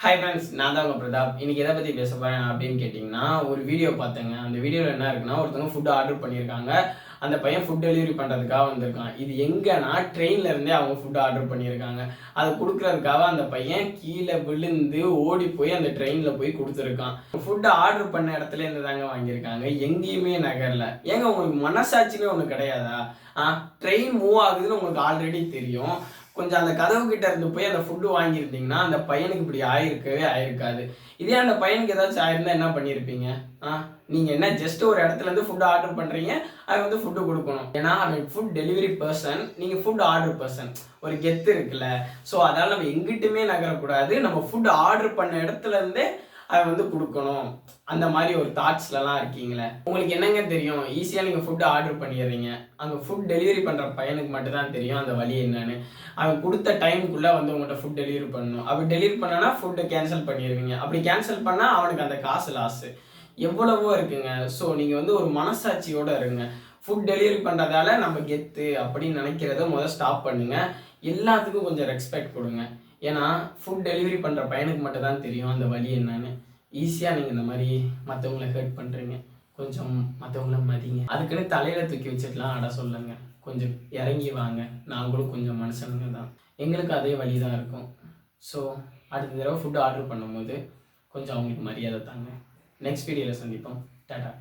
Hi friends, நான் தான் உங்கள் பிரதாப். இன்றைக்கி எதை பற்றி பேச போகிறேன் அப்படின்னு கேட்டிங்கன்னா, ஒரு வீடியோ பார்த்தேங்க. அந்த வீடியோவில் என்ன இருக்குன்னா, ஒருத்தவங்க ஃபுட் ஆர்டர் பண்ணியிருக்காங்க. அந்த பையன் ஃபுட் டெலிவரி பண்ணுறதுக்காக வந்திருக்கான். இது எங்கன்னா ட்ரெயினில் இருந்தே அவங்க ஃபுட் ஆர்டர் பண்ணியிருக்காங்க. அதை கொடுக்குறதுக்காக அந்த பையன் கீழே விழுந்து ஓடி போய் அந்த ட்ரெயினில் போய் கொடுத்துருக்கான். ஃபுட்டு ஆர்டர் பண்ண இடத்துல இருந்து தாங்க வாங்கியிருக்காங்க. எங்கேயுமே நகரல. ஏங்க உங்களுக்கு மனசாட்சின்னு ஒன்று கிடையாதா? ட்ரெயின் மூவ் ஆகுதுன்னு உங்களுக்கு ஆல்ரெடி தெரியும். கொஞ்சம் அந்த கதவு கிட்ட இருந்து போய் அந்த ஃபுட்டு வாங்கியிருந்தீங்கன்னா அந்த பையனுக்கு இப்படி ஆயிருக்காது. இதே அந்த பையனுக்கு ஏதாச்சும் ஆயிருந்தா என்ன பண்ணியிருப்பீங்க? நீங்க என்ன ஜஸ்ட் ஒரு இடத்துல இருந்து ஃபுட் ஆர்டர் பண்றீங்க, அவன் வந்து ஃபுட்டு கொடுக்கணும். ஏன்னா அவன் ஃபுட் டெலிவரி பர்சன், நீங்க ஃபுட் ஆர்டர் பர்சன். ஒரு கெத்து இருக்குல்ல. ஸோ அதனால நம்ம எங்கிட்டுமே நகரக்கூடாது. நம்ம ஃபுட் ஆர்டர் பண்ண இடத்துல இருந்தே அதை வந்து கொடுக்கணும். அந்த மாதிரி ஒரு தாட்ஸ்லலாம் இருக்கீங்களே, உங்களுக்கு என்னங்க தெரியும்? ஈஸியாக நீங்கள் ஃபுட்டு ஆர்டர் பண்ணிடுறீங்க. அங்கே ஃபுட் டெலிவரி பண்ணுற பையனுக்கு மட்டும்தான் தெரியும் அந்த வழி என்னன்னு. அவன் கொடுத்த டைமுக்குள்ளே வந்து உங்கள்கிட்ட ஃபுட் டெலிவரி பண்ணணும். அப்படி டெலிவரி பண்ணனா ஃபுட்டு கேன்சல் பண்ணிடுவீங்க. அப்படி கேன்சல் பண்ணால் அவனுக்கு அந்த காசு லாஸு. எவ்வளவோ இருக்குங்க. ஸோ நீங்கள் வந்து ஒரு மனசாட்சியோடு இருங்க. ஃபுட் டெலிவரி பண்ணுறதால நம்ம கெத்து அப்படின்னு நினைக்கிறத முதல் ஸ்டாப் பண்ணுங்க. எல்லாத்துக்கும் கொஞ்சம் ரெஸ்பெக்ட் கொடுங்க. ஏன்னா ஃபுட் டெலிவரி பண்ணுற பையனுக்கு மட்டும் தான் தெரியும் அந்த வழி என்னன்னு. ஈஸியாக நீங்கள் இந்த மாதிரி மற்றவங்கள ஹர்ட் பண்ணுறீங்க. கொஞ்சம் மற்றவங்கள மதிங்க. அதுக்குன்னு தலையில் தூக்கி வச்சுக்கலாம் அட சொல்லுங்க. கொஞ்சம் இறங்கி வாங்க. நாங்களும் கொஞ்சம் மனுஷனுங்க தான். எங்களுக்கு அதே வழி தான் இருக்கும். ஸோ அடுத்த தடவை ஃபுட்டு ஆர்டர் பண்ணும்போது கொஞ்சம் அவங்களுக்கு மரியாதை தாங்க. நெக்ஸ்ட் வீடியோவில் சந்திப்போம். டாடா.